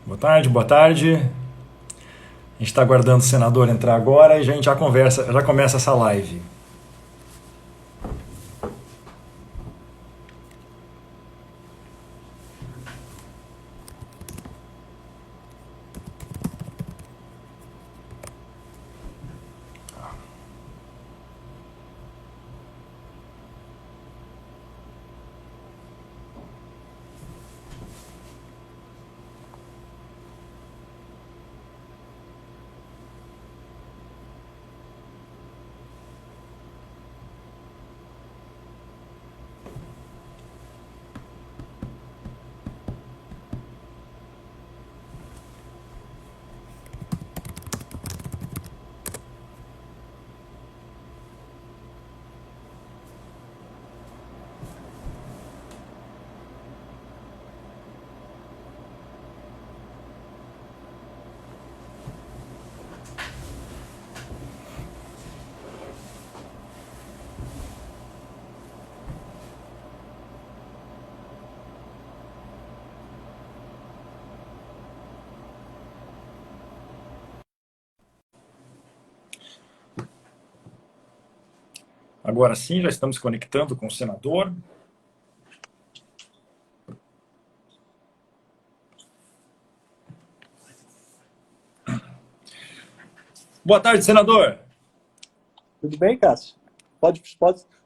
Boa tarde, boa tarde. A gente está aguardando o senador entrar agora e a gente já conversa, já começa essa live. Agora sim, já estamos conectando com o senador. Boa tarde, senador. Tudo bem, Cássio?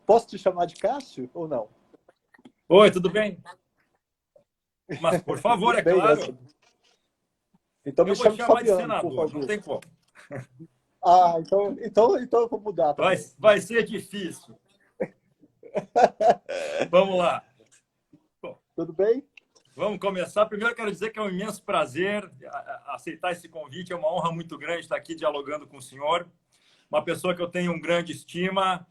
Posso te chamar de Cássio ou não? Oi, tudo bem? Mas, por favor, Tudo é bem, graças a claro. Deus. Então Eu me vou te chame de chamar de Fabiano, por senador, não favor. tem como. Então eu vou mudar Vai, também. vai ser difícil. Vamos lá. Bom, Tudo bem? vamos começar. Primeiro, eu quero dizer que é um imenso prazer aceitar esse convite. É uma honra muito grande estar aqui dialogando com o senhor. Uma pessoa que eu tenho um grande estima,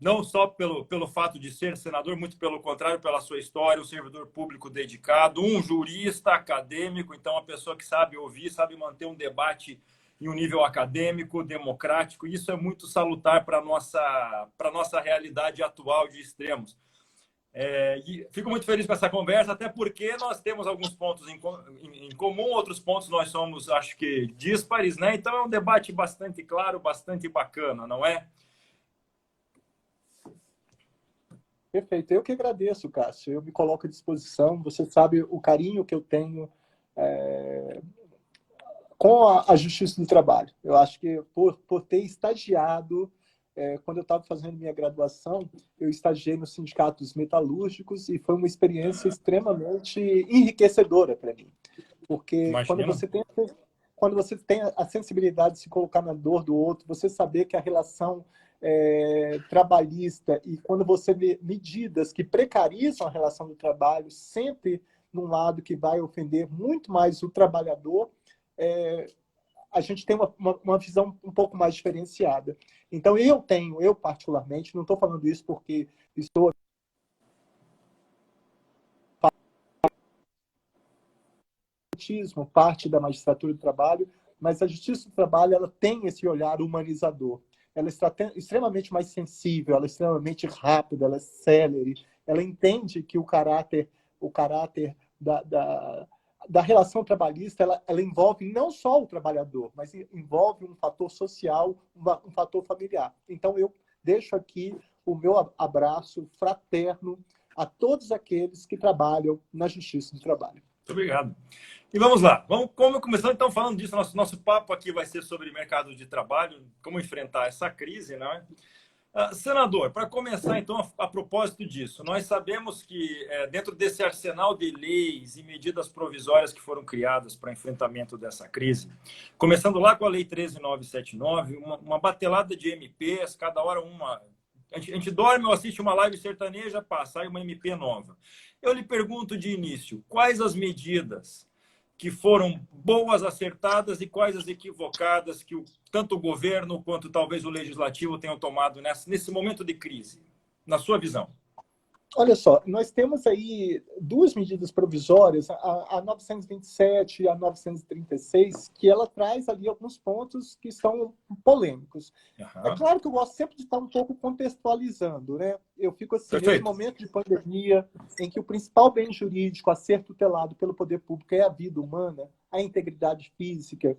não só pelo fato de ser senador, muito pelo contrário, pela sua história, um servidor público dedicado, um jurista acadêmico, então uma pessoa que sabe ouvir, sabe manter um debate em um nível acadêmico, democrático. Isso é muito salutar para a nossa realidade atual de extremos. E fico muito feliz com essa conversa, até porque nós temos alguns pontos em comum, outros pontos nós somos, acho que, díspares, né? Então é um debate bastante claro, bastante bacana, não é? Perfeito. Eu que agradeço, Cássio. Eu me coloco à disposição. Você sabe o carinho que eu tenho com a Justiça do Trabalho. Eu acho que por ter estagiado, quando eu estava fazendo minha graduação, eu estagiei no Sindicato dos Metalúrgicos e foi uma experiência extremamente enriquecedora para mim. Porque Imagino. quando você tem a sensibilidade de se colocar na dor do outro, você saber que a relação trabalhista e quando você vê medidas que precarizam a relação do trabalho, sempre num lado que vai ofender muito mais o trabalhador, é, a gente tem uma visão um pouco mais diferenciada. Então, eu particularmente, não estou falando isso porque estou parte da magistratura do trabalho, mas a justiça do trabalho ela tem esse olhar humanizador. Ela está extremamente mais sensível, ela é extremamente rápida, ela é célere, ela entende que o caráter da relação trabalhista, ela envolve não só o trabalhador, mas envolve um fator social, um fator familiar. Então, eu deixo aqui o meu abraço fraterno a todos aqueles que trabalham na justiça do trabalho. Muito obrigado. E vamos lá. Como começando então falando disso, nosso papo aqui vai ser sobre mercado de trabalho, como enfrentar essa crise, não é? Senador, para começar, então, a propósito disso, nós sabemos que dentro desse arsenal de leis e medidas provisórias que foram criadas para enfrentamento dessa crise, começando lá com a Lei 13.979, uma batelada de MPs, cada hora uma. A gente dorme ou assiste uma live sertaneja, passa, sai uma MP nova. Eu lhe pergunto de início, quais as medidas que foram boas, acertadas e quais as equivocadas que tanto o governo quanto talvez o legislativo tenham tomado nesse momento de crise, na sua visão? Olha só, nós temos aí duas medidas provisórias, a 927 e a 936, que ela traz ali alguns pontos que são polêmicos. É Aham. claro que eu gosto sempre de estar um pouco contextualizando, né? Eu fico assim, nesse Perfeito. momento de pandemia, em que o principal bem jurídico a ser tutelado pelo poder público é a vida humana, a integridade física,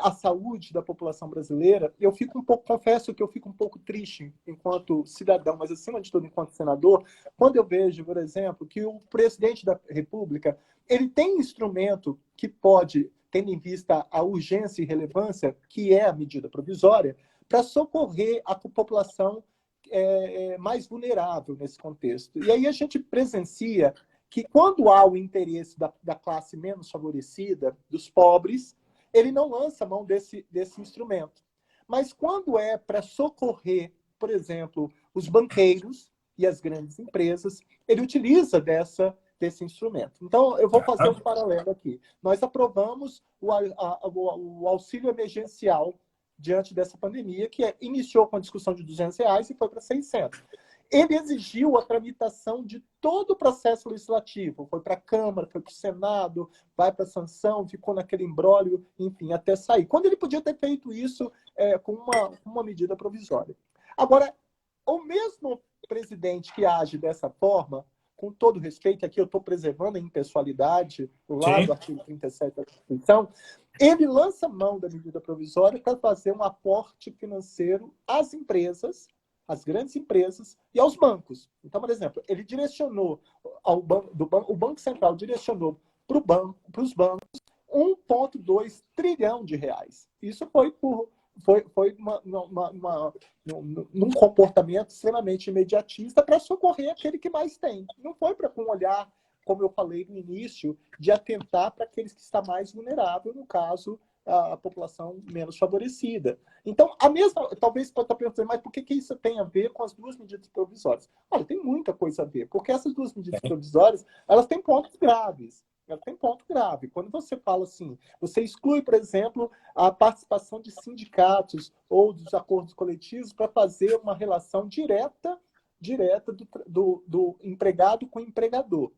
a saúde da população brasileira, eu fico um pouco, confesso que eu fico um pouco triste enquanto cidadão, mas acima de tudo enquanto senador, quando eu vejo, por exemplo, que o presidente da República, ele tem instrumento que pode, tendo em vista a urgência e relevância, que é a medida provisória, para socorrer a população mais vulnerável nesse contexto. E aí a gente presencia que quando há o interesse da classe menos favorecida, dos pobres, ele não lança mão desse instrumento. Mas quando é para socorrer, por exemplo, os banqueiros e as grandes empresas, ele utiliza desse instrumento. Então, eu vou fazer um paralelo aqui. Nós aprovamos o auxílio emergencial diante dessa pandemia, que iniciou com a discussão de R$ 200 e foi para 600. Ele exigiu a tramitação de todo o processo legislativo. Foi para a Câmara, foi para o Senado, vai para a sanção, ficou naquele imbróglio, enfim, até sair. Quando ele podia ter feito isso com uma medida provisória. Agora, o mesmo presidente que age dessa forma, com todo respeito, aqui eu estou preservando a impessoalidade, do lado do artigo 37 da Constituição, ele lança mão da medida provisória para fazer um aporte financeiro às empresas, às grandes empresas e aos bancos. Então, por exemplo, ele direcionou, o Banco Central direcionou para os bancos 1,2 trilhão de reais. Isso foi num comportamento extremamente imediatista para socorrer aquele que mais tem. Não foi para com um olhar, como eu falei no início, de atentar para aqueles que estão mais vulneráveis, no caso, a população menos favorecida. Então, talvez pode estar perguntando, mas por que isso tem a ver com as duas medidas provisórias? Olha, tem muita coisa a ver, porque essas duas medidas provisórias, elas têm pontos graves. Ela tem ponto grave. Quando você fala assim, você exclui, por exemplo, a participação de sindicatos ou dos acordos coletivos para fazer uma relação direta do empregado com o empregador.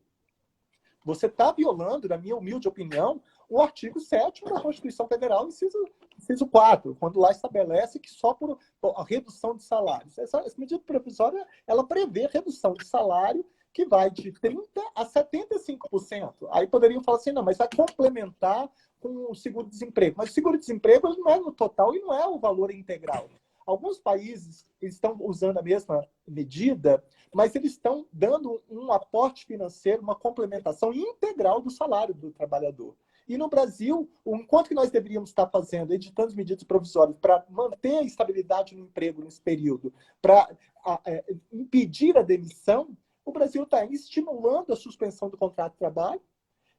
Você está violando, na minha humilde opinião, o artigo 7º da Constituição Federal, inciso 4, quando lá estabelece que só por a redução de salários. Essa medida provisória, ela prevê redução de salário que vai de 30% a 75%. Aí poderiam falar assim, não, mas vai complementar com o seguro-desemprego. Mas o seguro-desemprego não é no total e não é o valor integral. Alguns países estão usando a mesma medida, mas eles estão dando um aporte financeiro, uma complementação integral do salário do trabalhador. E no Brasil, enquanto que nós deveríamos estar fazendo, editando medidas provisórias para manter a estabilidade no emprego nesse período, para impedir a demissão, o Brasil está estimulando a suspensão do contrato de trabalho,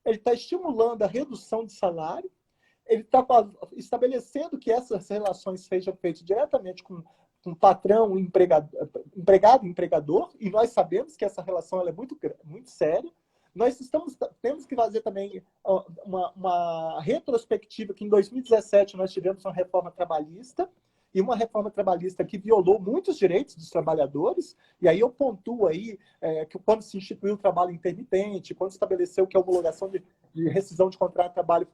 ele está estimulando a redução de salário, ele está estabelecendo que essas relações sejam feitas diretamente com patrão, empregado e empregador, e nós sabemos que essa relação ela é muito, muito séria. Nós temos que fazer também uma retrospectiva, que em 2017 nós tivemos uma reforma trabalhista, e uma reforma trabalhista que violou muitos direitos dos trabalhadores, e aí eu pontuo aí que quando se instituiu o trabalho intermitente, quando estabeleceu que a homologação de rescisão de contrato de trabalho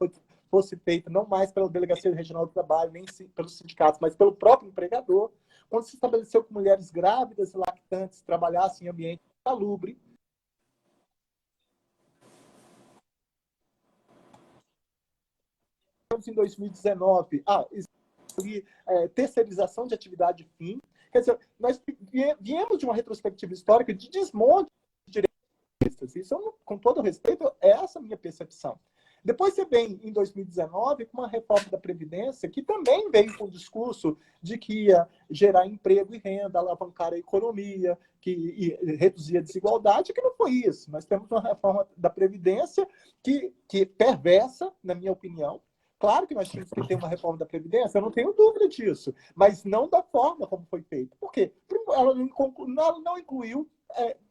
fosse feita não mais pela Delegacia Regional do Trabalho, nem pelos sindicatos, mas pelo próprio empregador, quando se estabeleceu que mulheres grávidas e lactantes trabalhassem em ambiente salubre. Em 2019, terceirização de atividade fim. Quer dizer, nós viemos de uma retrospectiva histórica de desmonte de direitos. Isso, com todo respeito, é essa a minha percepção. Depois você vem, em 2019, com uma reforma da Previdência, que também veio com o discurso de que ia gerar emprego e renda, alavancar a economia, que reduzir a desigualdade, que não foi isso. Nós temos uma reforma da Previdência que perversa, na minha opinião. Claro que nós tínhamos que ter uma reforma da Previdência, eu não tenho dúvida disso, mas não da forma como foi feito. Por quê? Ela não incluiu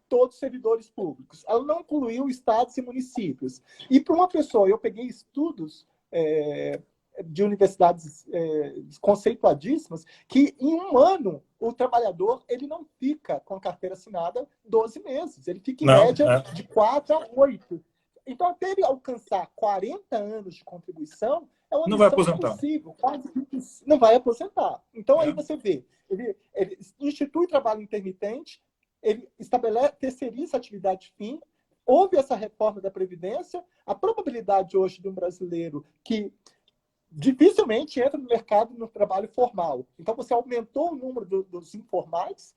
todos os servidores públicos, ela não incluiu estados e municípios. E para uma pessoa, eu peguei estudos de universidades conceituadíssimas, que em um ano o trabalhador ele não fica com a carteira assinada 12 meses, ele fica em média de 4 a 8. Então, até ele alcançar 40 anos de contribuição, é uma missão impossível, quase não vai aposentar. Então, aí você vê, ele institui trabalho intermitente, ele estabelece, terceiriza a atividade fim, houve essa reforma da Previdência, a probabilidade hoje de um brasileiro que dificilmente entra no mercado no trabalho formal. Então, você aumentou o número dos informais,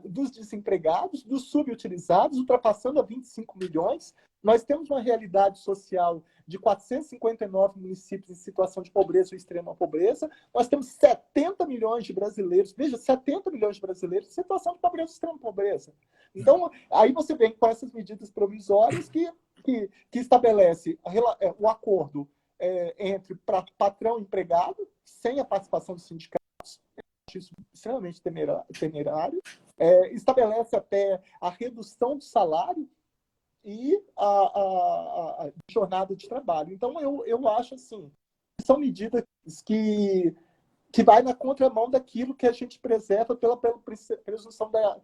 dos desempregados, dos subutilizados, ultrapassando a 25 milhões. Nós temos uma realidade social de 459 municípios em situação de pobreza ou extrema pobreza. Nós temos 70 milhões de brasileiros, veja, 70 milhões de brasileiros em situação de pobreza ou extrema pobreza. Então, aí você vem com essas medidas provisórias que estabelece o acordo entre patrão e empregado, sem a participação dos sindicatos. Acho isso extremamente temerário. Estabelece até a redução do salário e a jornada de trabalho. Então, eu acho assim, são medidas que vai na contramão daquilo que a gente preserva pela presunção da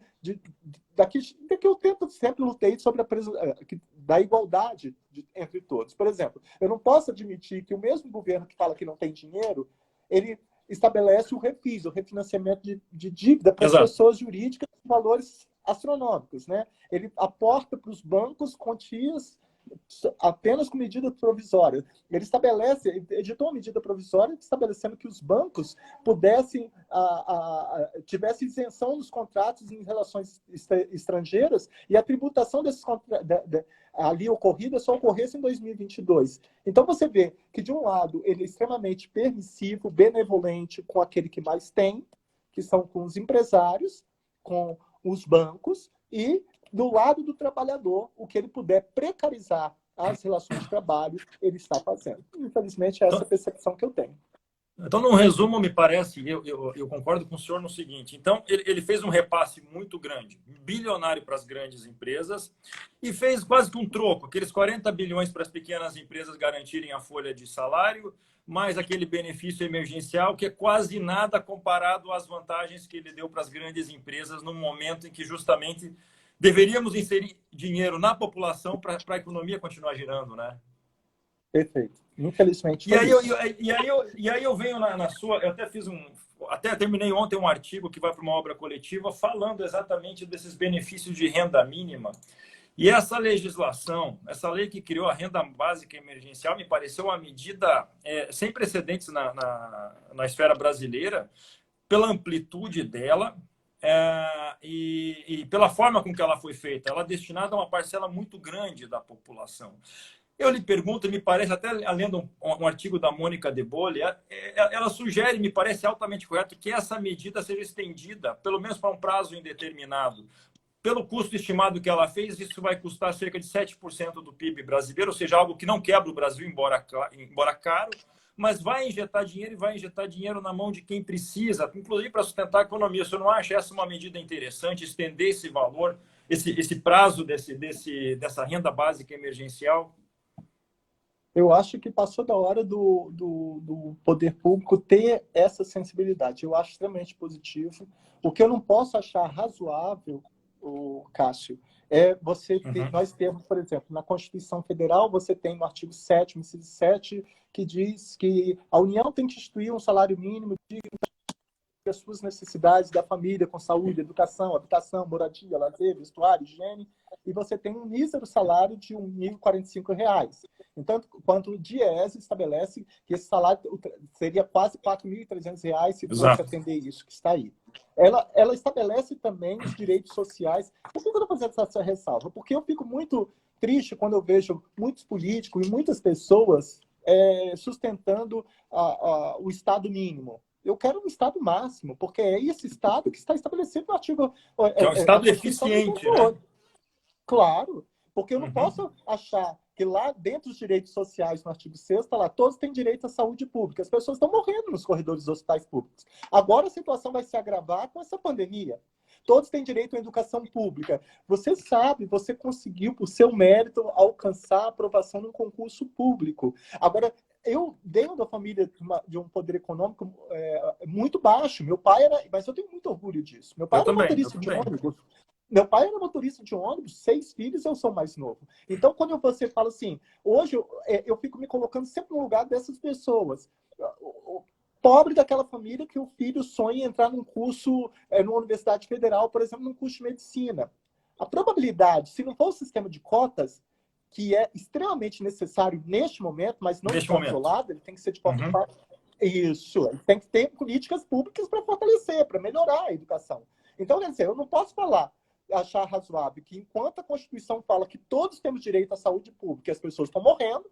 que eu tento sempre lutei sobre da igualdade entre todos. Por exemplo, eu não posso admitir que o mesmo governo que fala que não tem dinheiro, ele estabelece o refis, o refinanciamento de dívida para as pessoas jurídicas com valores astronômicos, né? Ele aporta para os bancos quantias apenas com medida provisória. Ele editou uma medida provisória estabelecendo que os bancos pudessem, tivessem isenção dos contratos em relações estrangeiras e a tributação desses contratos ali ocorrida só ocorresse em 2022. Então você vê que, de um lado, ele é extremamente permissivo, benevolente com aquele que mais tem, que são com os empresários, com os bancos, e do lado do trabalhador, o que ele puder precarizar as relações de trabalho, ele está fazendo. Infelizmente, é essa percepção que eu tenho. Então, num resumo, me parece, eu concordo com o senhor no seguinte. Então, ele fez um repasse muito grande, bilionário para as grandes empresas, e fez quase que um troco, aqueles 40 bilhões para as pequenas empresas garantirem a folha de salário, mais aquele benefício emergencial, que é quase nada comparado às vantagens que ele deu para as grandes empresas no momento em que justamente deveríamos inserir dinheiro na população para a economia continuar girando, né? Perfeito. Infelizmente. E aí eu venho na sua. Eu até fiz até terminei ontem um artigo que vai para uma obra coletiva falando exatamente desses benefícios de renda mínima. E essa legislação, essa lei que criou a renda básica emergencial, me pareceu uma medida sem precedentes na esfera brasileira, pela amplitude dela. E pela forma com que ela foi feita, ela é destinada a uma parcela muito grande da população. Eu lhe pergunto, me parece, até lendo um artigo da Mônica de Bolle, ela sugere, me parece altamente correto, que essa medida seja estendida, pelo menos para um prazo indeterminado. Pelo custo estimado que ela fez, isso vai custar cerca de 7% do PIB brasileiro, ou seja, algo que não quebra o Brasil, embora caro, mas vai injetar dinheiro e vai injetar dinheiro na mão de quem precisa, inclusive para sustentar a economia. Você não acha essa uma medida interessante, estender esse valor, esse prazo dessa renda básica emergencial? Eu acho que passou da hora do poder público ter essa sensibilidade. Eu acho extremamente positivo. O que eu não posso achar razoável, Cássio, nós temos, por exemplo, na Constituição Federal, você tem no artigo 7º, inciso 7, que diz que a União tem que instituir um salário mínimo de as suas necessidades da família, com saúde, educação, habitação, moradia, lazer, vestuário, higiene, e você tem um mísero salário de R$ 1.045. Então, quanto o DIEESE estabelece que esse salário seria quase R$ 4.300 se fosse atender isso que está aí. Ela estabelece também os direitos sociais. Por que eu estou fazendo essa ressalva? Porque eu fico muito triste quando eu vejo muitos políticos e muitas pessoas sustentando o Estado mínimo. Eu quero um Estado máximo, porque é esse Estado que está estabelecido no artigo... Que é um Estado eficiente, né? Claro, porque eu não posso achar que lá dentro dos direitos sociais, no artigo 6º, está lá, todos têm direito à saúde pública. As pessoas estão morrendo nos corredores dos hospitais públicos. Agora a situação vai se agravar com essa pandemia. Todos têm direito à educação pública. Você sabe, você conseguiu, por seu mérito, alcançar a aprovação num concurso público. Agora, eu venho da família de um poder econômico muito baixo. Meu pai era... Mas eu tenho muito orgulho disso. Meu pai Eu era também, eu motorista de também. ônibus. Meu pai era motorista de ônibus, 6 filhos, eu sou o mais novo. Então, quando você fala assim, hoje eu fico me colocando sempre no lugar dessas pessoas. O pobre daquela família que o filho sonha em entrar num curso, numa universidade federal, por exemplo, num curso de medicina. A probabilidade, se não for o sistema de cotas, que é extremamente necessário neste momento, mas não Neste está momento. isolado, ele tem que ser de forma... Uhum. Isso, ele tem que ter políticas públicas para fortalecer, para melhorar a educação. Então, quer dizer, eu não posso achar razoável que enquanto a Constituição fala que todos temos direito à saúde pública e as pessoas estão morrendo,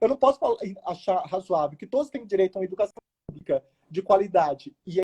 eu não posso achar razoável que todos têm direito a uma educação pública de qualidade e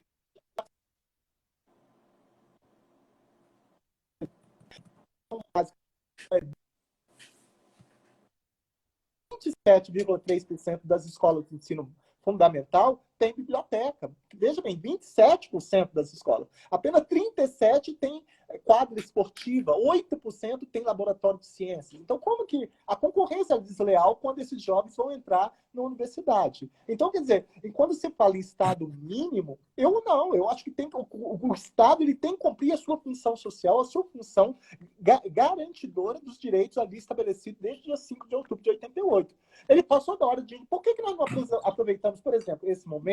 27,3% das escolas de ensino fundamental tem biblioteca. Veja bem, 27% das escolas. Apenas 37% tem quadra esportiva, 8% tem laboratório de ciências. Então, como que a concorrência é desleal quando esses jovens vão entrar na universidade? Então, quer dizer, quando você fala em Estado mínimo, eu acho que o Estado ele tem que cumprir a sua função social, a sua função garantidora dos direitos ali estabelecidos desde o dia 5 de outubro de 88. Ele passou da hora de... Por que nós não aproveitamos, por exemplo, esse momento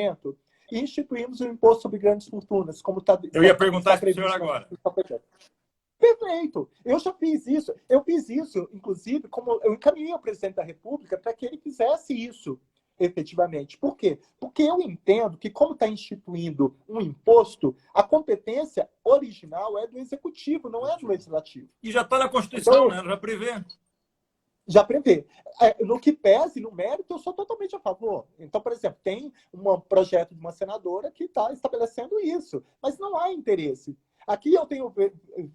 e instituímos o imposto sobre grandes fortunas, como Eu ia perguntar está isso para o senhor previsto na agora. Constituição? Perfeito. Eu já fiz isso. Eu fiz isso, inclusive, como eu encaminhei ao presidente da República para que ele fizesse isso efetivamente. Por quê? Porque eu entendo que, como está instituindo um imposto, a competência original é do Executivo, não é do Legislativo. E já está na Constituição, Então, né? Já prevê. já prevê. No que pese, no mérito, eu sou totalmente a favor. Então, por exemplo, tem um projeto de uma senadora que está estabelecendo isso, mas não há interesse. Aqui eu tenho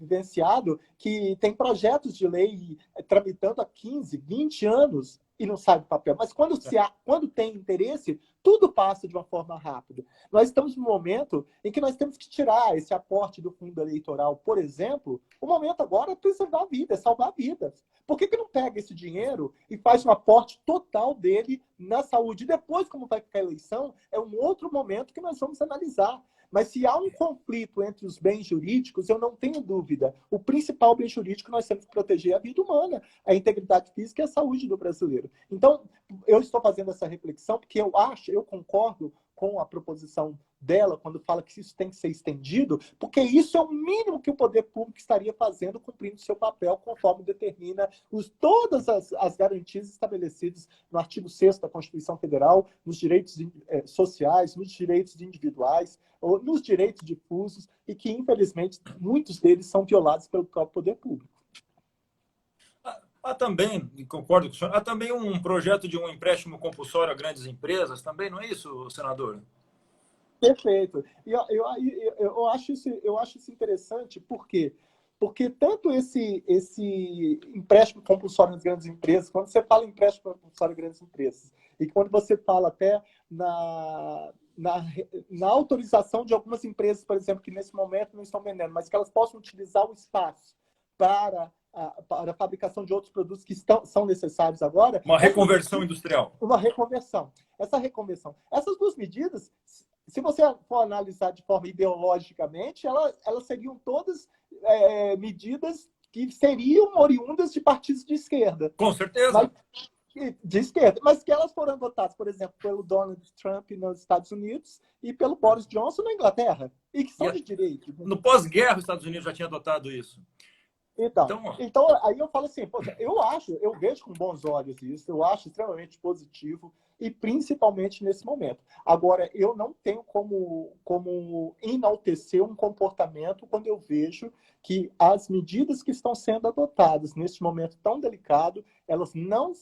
vivenciado que tem projetos de lei tramitando há 15, 20 anos e não sai do papel. Mas quando tem interesse, tudo passa de uma forma rápida. Nós estamos num momento em que nós temos que tirar esse aporte do fundo eleitoral, por exemplo. O momento agora é preservar a vida, é salvar vidas. Por que não pega esse dinheiro e faz um aporte total dele na saúde? E depois, como vai ficar a eleição, é um outro momento que nós vamos analisar. Mas se há um conflito entre os bens jurídicos, eu não tenho dúvida. O principal bem jurídico que nós temos que proteger é a vida humana, a integridade física e a saúde do brasileiro. Então, eu estou fazendo essa reflexão porque eu concordo com a proposição dela quando fala que isso tem que ser estendido, porque isso é o mínimo que o poder público estaria fazendo, cumprindo seu papel, conforme determina todas as garantias estabelecidas no artigo 6º da Constituição Federal, nos direitos sociais, nos direitos individuais, ou nos direitos difusos, e que, infelizmente, muitos deles são violados pelo próprio poder público. Há também, concordo com o senhor, há também um projeto de um empréstimo compulsório a grandes empresas, também, não é isso, senador? Perfeito. E eu acho isso interessante, por quê? Porque tanto esse empréstimo compulsório nas grandes empresas, quando você fala em empréstimo compulsório nas grandes empresas, e quando você fala até na autorização de algumas empresas, por exemplo, que nesse momento não estão vendendo, mas que elas possam utilizar o espaço para a fabricação de outros produtos que são necessários agora. Uma reconversão industrial. Uma reconversão. Essas duas medidas, se você for analisar de forma ideologicamente, elas seriam todas medidas que seriam oriundas de partidos de esquerda. Com certeza. Mas que elas foram adotadas, por exemplo, pelo Donald Trump nos Estados Unidos e pelo Boris Johnson na Inglaterra, e que são de direito. No pós-guerra, os Estados Unidos já tinham adotado isso. Então, aí eu falo assim, poxa, eu vejo com bons olhos isso, eu acho extremamente positivo, e principalmente nesse momento. Agora, eu não tenho como enaltecer um comportamento quando eu vejo que as medidas que estão sendo adotadas neste momento tão delicado, elas não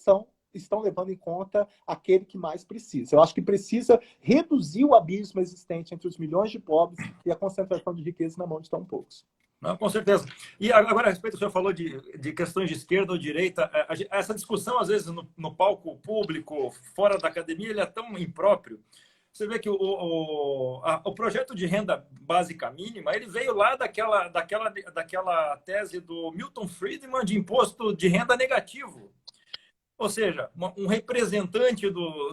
estão levando em conta aquele que mais precisa. Eu acho que precisa reduzir o abismo existente entre os milhões de pobres e a concentração de riqueza na mão de tão poucos. Não, com certeza. E agora, a respeito, o senhor falou de questões de esquerda ou direita. Essa discussão, às vezes, no palco público, fora da academia, ele é tão impróprio. Você vê que o projeto de renda básica mínima, ele veio lá daquela tese do Milton Friedman de imposto de renda negativo. Ou seja, um representante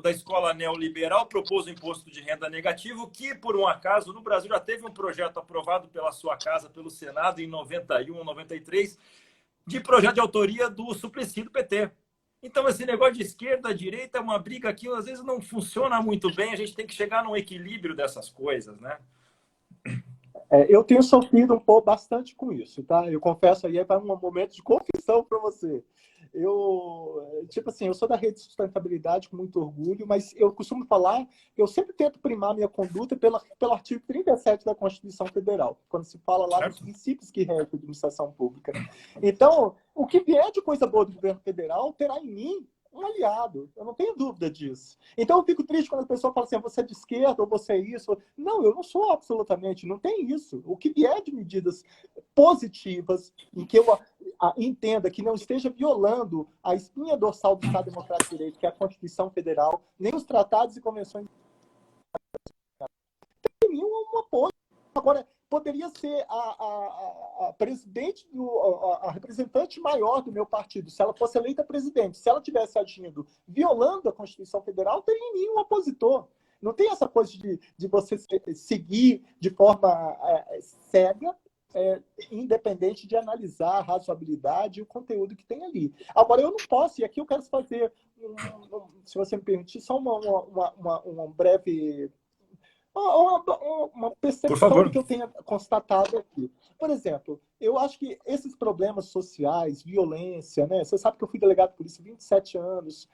da escola neoliberal propôs o imposto de renda negativo, que, por um acaso, no Brasil já teve um projeto aprovado pela sua casa, pelo Senado, em 91, 93, de projeto de autoria do Suplicy do PT. Então, esse negócio de esquerda, direita, é uma briga que às vezes não funciona muito bem, a gente tem que chegar num equilíbrio dessas coisas, né? Eu tenho sofrido um pouco bastante com isso, tá? Eu confesso aí, é um momento de confissão para você. Tipo assim, eu sou da rede de sustentabilidade com muito orgulho, mas eu costumo falar que eu sempre tento primar minha conduta pelo artigo 37 da Constituição Federal, quando se fala lá dos princípios que regem a administração pública. Então, o que vier de coisa boa do governo federal terá em mim um aliado, eu não tenho dúvida disso. Então eu fico triste quando a pessoa fala assim, você é de esquerda ou você é isso. Não, eu não sou absolutamente, não tem isso. O que vier de medidas positivas, em que eu entenda que não esteja violando a espinha dorsal do Estado Democrático de Direito, que é a Constituição Federal, nem os tratados e convenções, tem nenhum apoio. Agora, poderia ser a presidente, a representante maior do meu partido, se ela fosse eleita presidente, se ela tivesse agindo violando a Constituição Federal, teria nenhum opositor. Não tem essa coisa de você seguir de forma cega, independente de analisar a razoabilidade e o conteúdo que tem ali. Agora, eu não posso, e aqui eu quero fazer, se você me permitir, só uma breve... Uma percepção que eu tenha constatado aqui. Por exemplo, eu acho que esses problemas sociais, violência, né? Você sabe que eu fui delegado por isso 27 anos,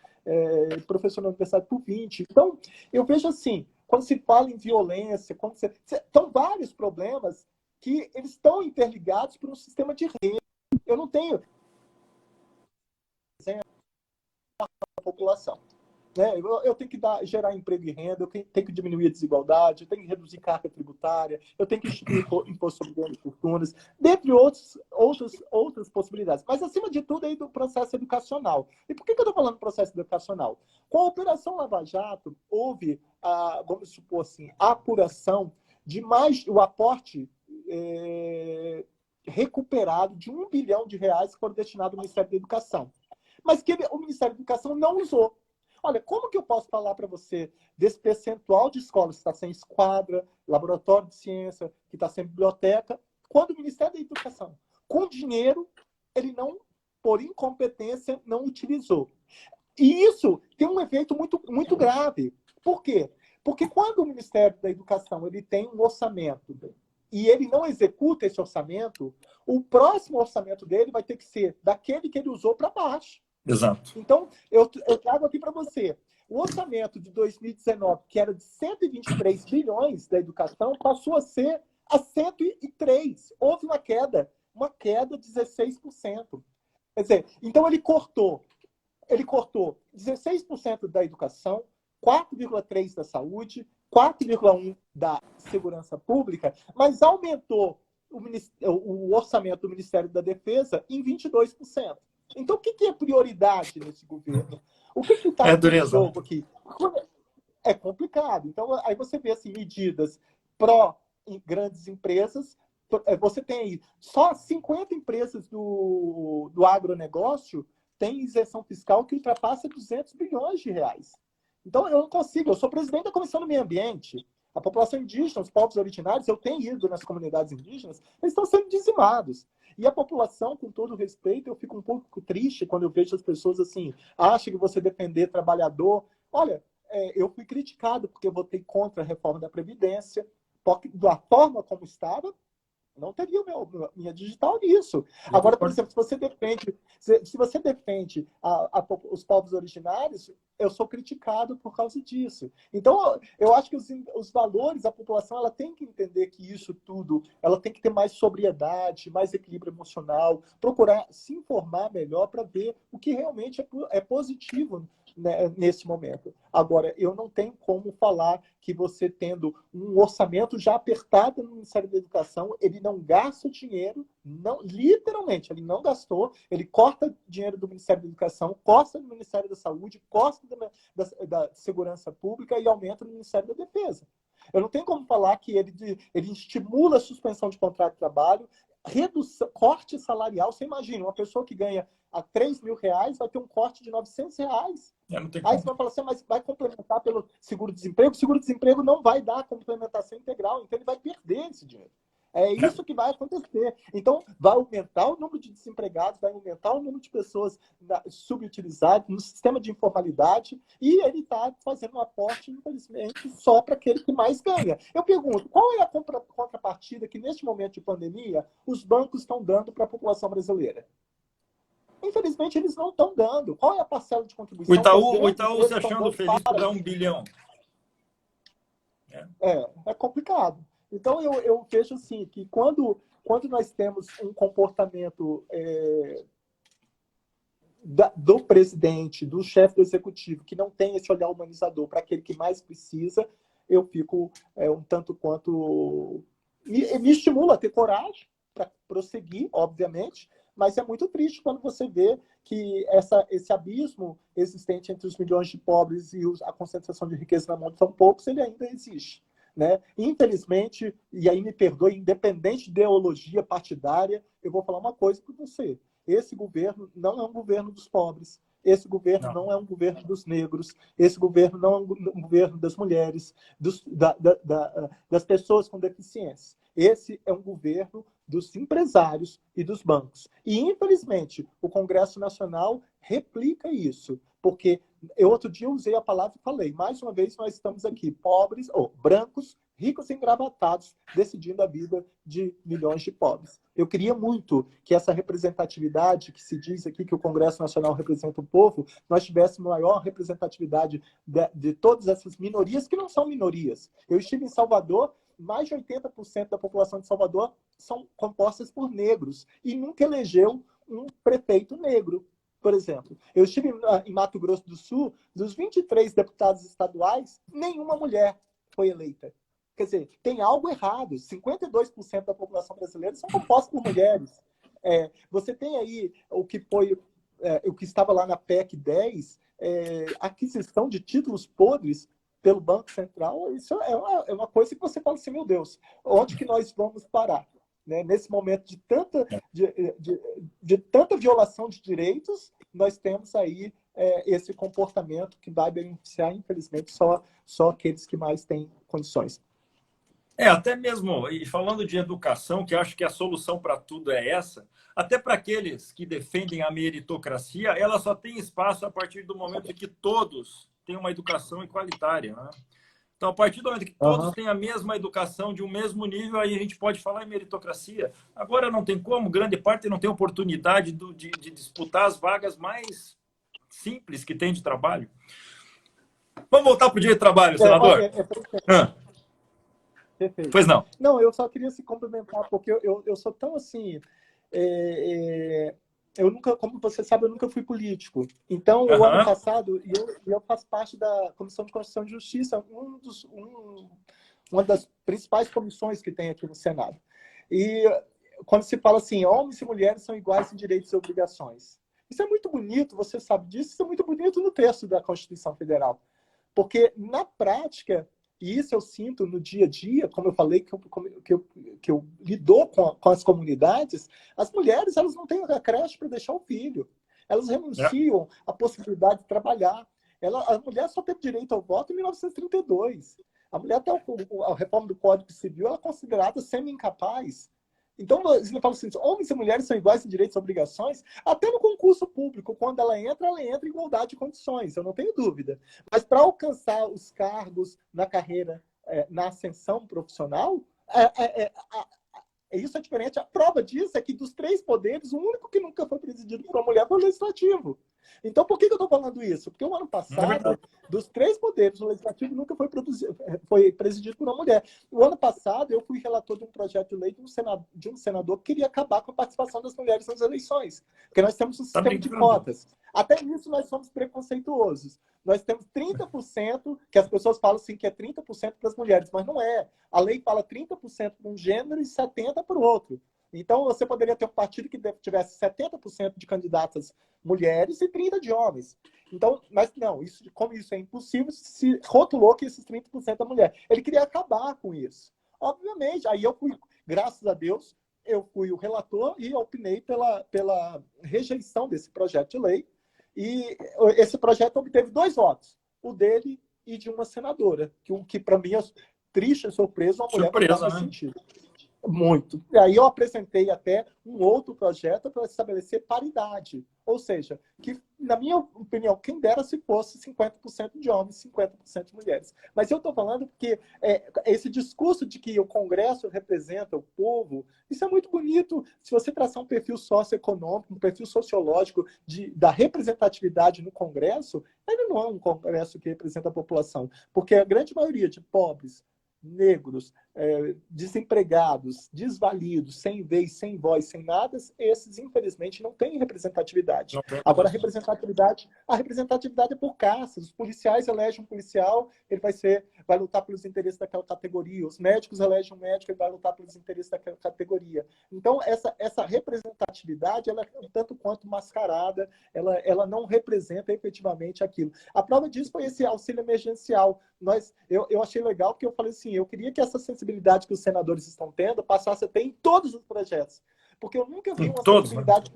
professor na universidade por 20. Então, eu vejo assim, quando se fala em violência, são vários problemas que eles estão interligados por um sistema de rede. Eu não tenho a população. Né? Eu tenho que gerar emprego e renda, eu tenho que diminuir a desigualdade, eu tenho que reduzir carga tributária, eu tenho que instituir imposto sobre grandes fortunas, dentre outras possibilidades. Mas, acima de tudo, aí do processo educacional. E por que eu estou falando do processo educacional? Com a Operação Lava Jato, houve, vamos supor assim, a apuração de o aporte recuperado de R$ 1 bilhão que foram destinados ao Ministério da Educação. Mas que o Ministério da Educação não usou. Olha, como que eu posso falar para você desse percentual de escolas que está sem esquadra, laboratório de ciência, que está sem biblioteca, quando o Ministério da Educação, com dinheiro, ele não, por incompetência, não utilizou. E isso tem um efeito muito, muito grave. Por quê? Porque quando o Ministério da Educação ele tem um orçamento e ele não executa esse orçamento, o próximo orçamento dele vai ter que ser daquele que ele usou para baixo. Exato. Então, eu trago aqui para você. O orçamento de 2019, que era de 123 bilhões da educação, passou a ser a 103. Houve uma queda de 16%. Quer dizer, então ele cortou 16% da educação, 4,3% da saúde, 4,1% da segurança pública, mas aumentou o orçamento do Ministério da Defesa em 22%. Então, o que é prioridade nesse governo? O que está em jogo aqui? É complicado. Então, aí você vê assim, medidas pró-grandes empresas. Você tem aí só 50 empresas do agronegócio têm isenção fiscal que ultrapassa 200 bilhões de reais. Então, eu não consigo. Eu sou presidente da Comissão do Meio Ambiente. A população indígena, os povos originários, eu tenho ido nas comunidades indígenas, eles estão sendo dizimados. E a população, com todo respeito, eu fico um pouco triste quando eu vejo as pessoas assim, acham que você defender trabalhador. Olha, eu fui criticado porque eu votei contra a reforma da Previdência, porque da forma como estava, não teria minha digital nisso. Agora, por exemplo, se você defende os povos originários, eu sou criticado por causa disso. Então, eu acho que os valores, a população, ela tem que entender que isso tudo, ela tem que ter mais sobriedade, mais equilíbrio emocional, procurar se informar melhor para ver o que realmente é positivo, né, nesse momento. Agora, eu não tenho como falar que você tendo um orçamento já apertado no Ministério da Educação, ele não gasta dinheiro, não, literalmente, ele não gastou, ele corta dinheiro do Ministério da Educação, corta do Ministério da Saúde, corta da Segurança Pública e aumenta no Ministério da Defesa. Eu não tenho como falar que ele estimula a suspensão de contrato de trabalho, redução, corte salarial. Você imagina, uma pessoa que ganha a R$ 3.000 vai ter um corte de R$ 900. Não tem Aí como. você vai falar assim, mas vai complementar pelo seguro-desemprego? O seguro-desemprego não vai dar a complementação integral, então ele vai perder esse dinheiro. É isso que vai acontecer. Então, vai aumentar o número de desempregados, vai aumentar o número de pessoas subutilizadas no sistema de informalidade, e ele está fazendo um aporte, infelizmente, só para aquele que mais ganha. Eu pergunto, qual é a contrapartida que, neste momento de pandemia, os bancos estão dando para a população brasileira? Infelizmente, eles não estão dando. Qual é a parcela de contribuição? O Itaú se achando feliz por dar 1 bilhão. É complicado. Então, eu vejo assim, que quando nós temos um comportamento do presidente, do chefe do executivo, que não tem esse olhar humanizador para aquele que mais precisa, eu fico um tanto quanto... Me estimula a ter coragem para prosseguir, obviamente, mas é muito triste quando você vê que esse abismo existente entre os milhões de pobres e a concentração de riqueza na mão de tão poucos, ele ainda existe. Né? Infelizmente, e aí me perdoe, independente de ideologia partidária, eu vou falar uma coisa para você. Esse governo não é um governo dos pobres. Esse governo não é um governo dos negros. Esse governo não é um governo das mulheres, das pessoas com deficiência. Esse é um governo dos empresários e dos bancos. E, infelizmente, o Congresso Nacional replica isso, porque eu outro dia usei a palavra e falei, mais uma vez nós estamos aqui, pobres, ou brancos, ricos e engravatados, decidindo a vida de milhões de pobres. Eu queria muito que essa representatividade, que se diz aqui que o Congresso Nacional representa o povo, nós tivéssemos maior representatividade de todas essas minorias, que não são minorias. Eu estive em Salvador, mais de 80% da população de Salvador são compostas por negros, e nunca elegeu um prefeito negro. Por exemplo, eu estive em Mato Grosso do Sul, dos 23 deputados estaduais, nenhuma mulher foi eleita. Quer dizer, tem algo errado. 52% da população brasileira são compostos por mulheres. Você tem aí o que estava lá na PEC 10, aquisição de títulos podres pelo Banco Central. Isso é uma coisa que você fala assim, meu Deus, onde que nós vamos parar? Né? Nesse momento de tanta violação de direitos, nós temos aí esse comportamento que vai beneficiar, infelizmente, só aqueles que mais têm condições. Até mesmo, e falando de educação, que acho que a solução para tudo é essa, até para aqueles que defendem a meritocracia, ela só tem espaço a partir do momento em que todos têm uma educação igualitária, né? Então, a partir do momento que todos têm a mesma educação, de um mesmo nível, aí a gente pode falar em meritocracia. Agora não tem como, grande parte não tem oportunidade de disputar as vagas mais simples que tem de trabalho. Vamos voltar para o dia de trabalho, senador? Perfeito. Pois não. Não, eu só queria se complementar, porque eu sou tão assim... eu nunca, como você sabe, eu nunca fui político. Então, o ano passado, eu faço parte da Comissão de Constituição e Justiça, uma das principais comissões que tem aqui no Senado. E quando se fala assim, homens e mulheres são iguais em direitos e obrigações. Isso é muito bonito, você sabe disso, isso é muito bonito no texto da Constituição Federal. Porque, na prática, e isso eu sinto no dia a dia, como eu falei, que eu lido com as comunidades, as mulheres elas não têm a creche para deixar o filho. Elas renunciam à possibilidade de trabalhar. A mulher só teve direito ao voto em 1932. A mulher, até a reforma do Código Civil, ela é considerada semi-incapaz. Então, você fala assim, homens e mulheres são iguais em direitos e obrigações, até no concurso público, quando ela entra em igualdade de condições, eu não tenho dúvida. Mas para alcançar os cargos na carreira, na ascensão profissional, isso é diferente. A prova disso é que dos 3 poderes, o único que nunca foi presidido por uma mulher foi o legislativo. Então, por que eu estou falando isso? Porque o ano passado, dos 3 poderes, o legislativo nunca foi presidido por uma mulher. O ano passado, eu fui relator de um projeto de lei de um senador que queria acabar com a participação das mulheres nas eleições. Porque nós temos um sistema de cotas. Até nisso, nós somos preconceituosos. Nós temos 30%, que as pessoas falam assim, que é 30% para as mulheres, mas não é. A lei fala 30% para um gênero e 70% para o outro. Então, você poderia ter um partido que tivesse 70% de candidatas mulheres e 30% de homens. Então, mas não, como isso é impossível, se rotulou que esses 30% é mulher. Ele queria acabar com isso. Obviamente, aí eu fui, graças a Deus, eu fui o relator e opinei pela rejeição desse projeto de lei. E esse projeto obteve 2 votos, o dele e de uma senadora, que para mim é triste e surpresa, uma mulher votar Surpresa, nesse né? sentido. Muito. E aí eu apresentei até um outro projeto para estabelecer paridade. Ou seja, que, na minha opinião, quem dera se fosse 50% de homens, 50% de mulheres. Mas eu estou falando porque esse discurso de que o Congresso representa o povo, isso é muito bonito. Se você traçar um perfil socioeconômico, um perfil sociológico da representatividade no Congresso, ele não é um Congresso que representa a população. Porque a grande maioria de pobres, negros, desempregados, desvalidos, sem vez, sem voz, sem nada, esses, infelizmente, não têm representatividade. Agora, a representatividade é por castas. Os policiais elegem um policial, ele vai lutar pelos interesses daquela categoria. Os médicos elegem um médico, ele vai lutar pelos interesses daquela categoria. Então, essa representatividade, ela é um tanto quanto mascarada, ela não representa efetivamente aquilo. A prova disso foi esse auxílio emergencial. Eu achei legal, porque eu falei assim, eu queria que essa sensibilidade que os senadores estão tendo passasse a ter em todos os projetos. Porque eu nunca vi uma sensibilidade...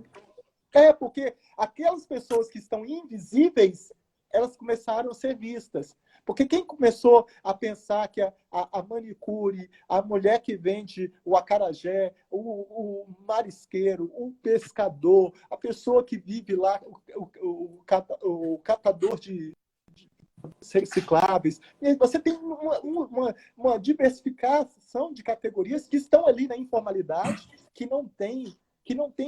Porque aquelas pessoas que estão invisíveis, elas começaram a ser vistas. Porque quem começou a pensar que a manicure, a mulher que vende o acarajé, o marisqueiro, o pescador, a pessoa que vive lá, o catador de recicláveis. E você tem uma diversificação de categorias que estão ali na informalidade, que não tem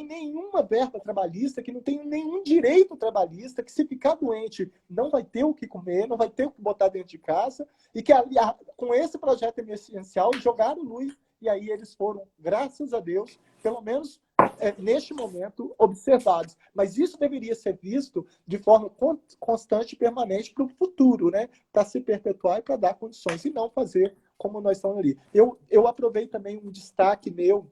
nenhuma verba trabalhista, que não tem nenhum direito trabalhista, que se ficar doente não vai ter o que comer, não vai ter o que botar dentro de casa, e que com esse projeto emergencial jogaram luz, e aí eles foram, graças a Deus, pelo menos neste momento, observados. Mas isso deveria ser visto de forma constante e permanente para o futuro, né? Para se perpetuar e para dar condições, e não fazer como nós estamos ali. Eu aprovei também um destaque meu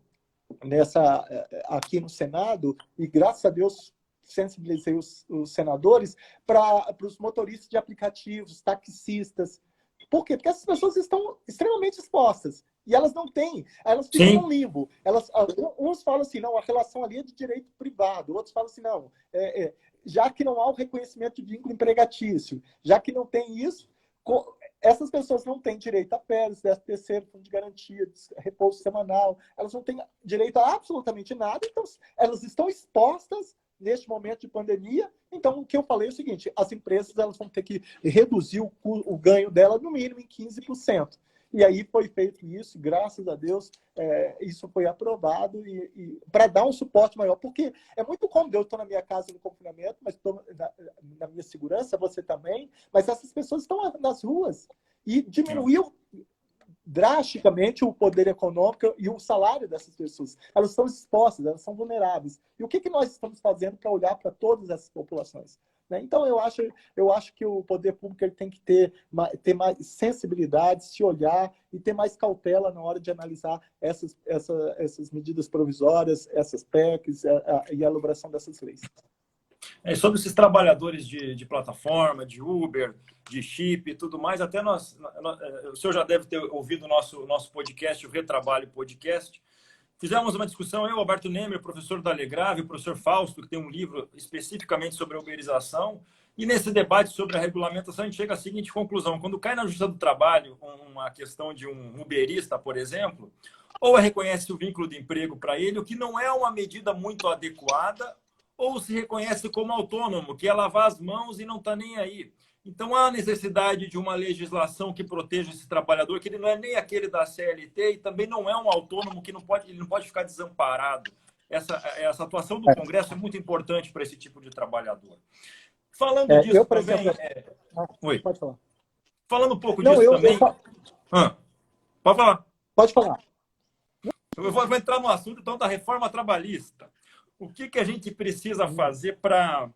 aqui no Senado, e graças a Deus sensibilizei os senadores para os motoristas de aplicativos, taxistas. Por quê? Porque essas pessoas estão extremamente expostas. E elas não têm, elas ficam no limbo. Uns falam assim, não, a relação ali é de direito privado. Outros falam assim, não, já que não há o reconhecimento de vínculo empregatício, já que não tem isso, essas pessoas não têm direito a férias, 13º, fundo de garantia, repouso semanal, elas não têm direito a absolutamente nada, então elas estão expostas neste momento de pandemia. Então, o que eu falei é o seguinte, as empresas elas vão ter que reduzir o ganho dela no mínimo em 15%. E aí foi feito isso, graças a Deus, isso foi aprovado e para dar um suporte maior, porque é muito cômodo, eu estou na minha casa no confinamento, mas estou na minha segurança, você também, mas essas pessoas estão nas ruas e diminuiu drasticamente o poder econômico e o salário dessas pessoas. Elas estão expostas, elas são vulneráveis. E o que nós estamos fazendo para olhar para todas essas populações? Então, eu acho que o poder público ele tem que ter mais sensibilidade, se olhar e ter mais cautela na hora de analisar essas medidas provisórias, essas PECs e a elaboração dessas leis. Sobre esses trabalhadores de plataforma, de Uber, de chip e tudo mais, até o senhor já deve ter ouvido o nosso podcast, o Retrabalho Podcast. Fizemos uma discussão, eu, Alberto Nemer, professor da Alegrave, o professor Fausto, que tem um livro especificamente sobre a uberização, e nesse debate sobre a regulamentação, a gente chega à seguinte conclusão: quando cai na Justiça do Trabalho uma questão de um uberista, por exemplo, ou reconhece o vínculo de emprego para ele, o que não é uma medida muito adequada, ou se reconhece como autônomo, que é lavar as mãos e não está nem aí. Então, há necessidade de uma legislação que proteja esse trabalhador, que ele não é nem aquele da CLT e também não é um autônomo, que ele não pode ficar desamparado. Essa atuação do Congresso é muito importante para esse tipo de trabalhador. Falando disso por também... exemplo... Oi. Pode falar. Falando um pouco disso também... Pode falar. Pode falar. Eu vou entrar no assunto, então, da reforma trabalhista. O que a gente precisa fazer para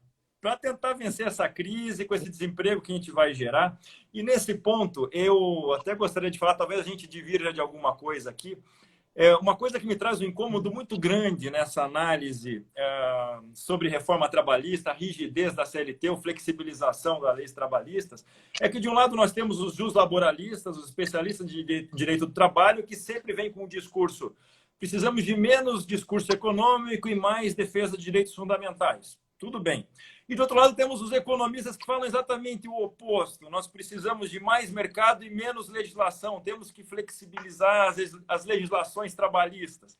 tentar vencer essa crise com esse desemprego que a gente vai gerar? E nesse ponto, eu até gostaria de falar, talvez a gente divirja de alguma coisa aqui. Uma coisa que me traz um incômodo muito grande nessa análise sobre reforma trabalhista, a rigidez da CLT, a flexibilização das leis trabalhistas, é que, de um lado, nós temos os juslaboralistas, os especialistas de direito do trabalho, que sempre vêm com um discurso: Precisamos de menos discurso econômico e mais defesa de direitos fundamentais. Tudo bem. E, de outro lado, temos os economistas que falam exatamente o oposto. Nós precisamos de mais mercado e menos legislação. Temos que flexibilizar as legislações trabalhistas.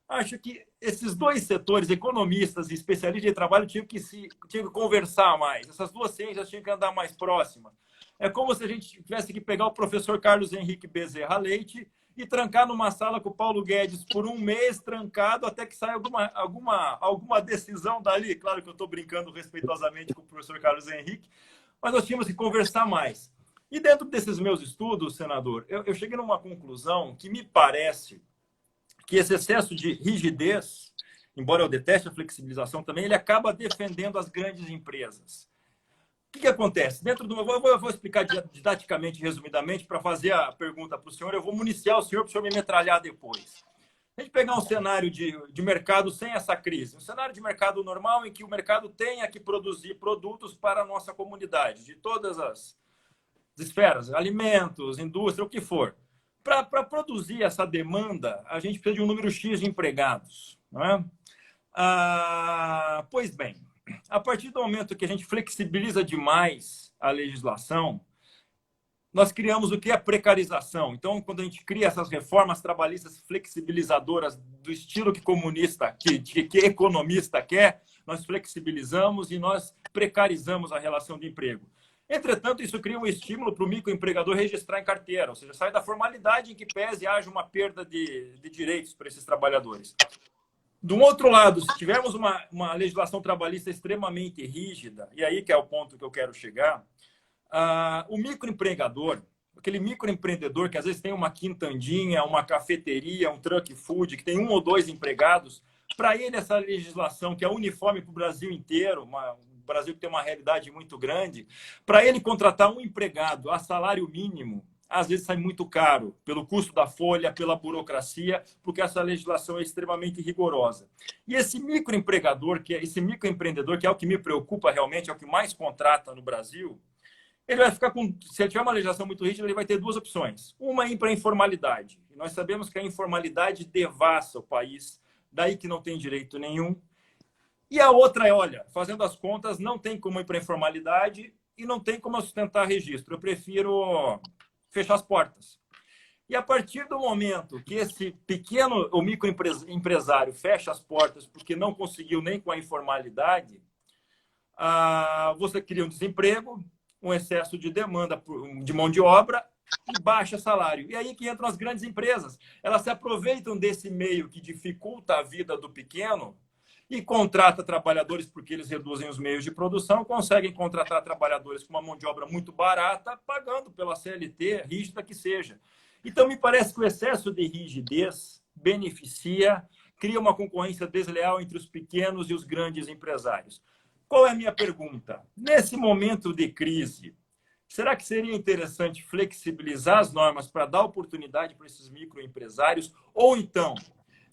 Acho que esses dois setores, economistas e especialistas de trabalho, tinham que conversar mais. Essas duas ciências tinham que andar mais próximas. É como se a gente tivesse que pegar o professor Carlos Henrique Bezerra Leite e trancar numa sala com o Paulo Guedes por um mês, trancado, até que saia alguma decisão dali. Claro que eu estou brincando respeitosamente com o professor Carlos Henrique, mas nós tínhamos que conversar mais. E dentro desses meus estudos, senador, eu cheguei numa conclusão que me parece que esse excesso de rigidez, embora eu deteste a flexibilização também, ele acaba defendendo as grandes empresas. O que acontece? Dentro do eu vou explicar didaticamente, resumidamente, para fazer a pergunta para o senhor. Eu vou municiar o senhor para o senhor me metralhar depois. A gente pegar um cenário de mercado sem essa crise, um cenário de mercado normal em que o mercado tenha que produzir produtos para a nossa comunidade, de todas as esferas, alimentos, indústria, o que for. Para produzir essa demanda, a gente precisa de um número X de empregados. Não é? Pois bem, a partir do momento que a gente flexibiliza demais a legislação, nós criamos o que é precarização. Então, quando a gente cria essas reformas trabalhistas flexibilizadoras do estilo que comunista, que economista quer, nós flexibilizamos e nós precarizamos a relação de emprego. Entretanto, isso cria um estímulo para o microempregador registrar em carteira, ou seja, sai da formalidade em que pese haja uma perda de direitos para esses trabalhadores. Do outro lado, se tivermos uma legislação trabalhista extremamente rígida, e aí que é o ponto que eu quero chegar, o microempregador, aquele microempreendedor que às vezes tem uma quintandinha, uma cafeteria, um truck food, que tem 1 ou 2 empregados, para ele essa legislação que é uniforme para o Brasil inteiro, o Brasil que tem uma realidade muito grande, para ele contratar um empregado a salário mínimo, às vezes sai muito caro, pelo custo da folha, pela burocracia, porque essa legislação é extremamente rigorosa. E esse microempregador, esse microempreendedor, que é o que me preocupa realmente, é o que mais contrata no Brasil, ele vai ficar com, se ele tiver uma legislação muito rígida, ele vai ter 2 opções. Uma é ir para a informalidade. E nós sabemos que a informalidade devassa o país, daí que não tem direito nenhum. E a outra é, olha, fazendo as contas, não tem como ir para a informalidade e não tem como sustentar registro. Eu prefiro fechar as portas. E a partir do momento que esse pequeno ou microempresário fecha as portas porque não conseguiu nem com a informalidade, você cria um desemprego, um excesso de demanda de mão de obra e baixa salário. E aí que entram as grandes empresas. Elas se aproveitam desse meio que dificulta a vida do pequeno e contrata trabalhadores porque eles reduzem os meios de produção, conseguem contratar trabalhadores com uma mão de obra muito barata, pagando pela CLT, rígida que seja. Então, me parece que o excesso de rigidez beneficia, cria uma concorrência desleal entre os pequenos e os grandes empresários. Qual é a minha pergunta? Nesse momento de crise, será que seria interessante flexibilizar as normas para dar oportunidade para esses microempresários? Ou então,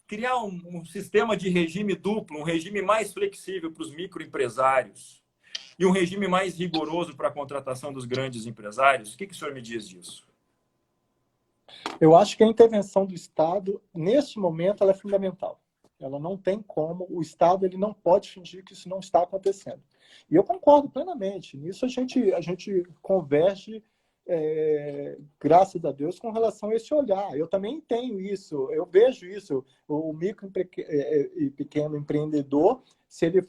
criar um sistema de regime duplo, um regime mais flexível para os microempresários e um regime mais rigoroso para a contratação dos grandes empresários? O que o senhor me diz disso? Eu acho que a intervenção do Estado, neste momento, ela é fundamental. Ela não tem como, o Estado ele não pode fingir que isso não está acontecendo. E eu concordo plenamente. Nisso a gente converge, graças a Deus, com relação a esse olhar. Eu também tenho isso, eu vejo isso. O micro e pequeno empreendedor, se ele,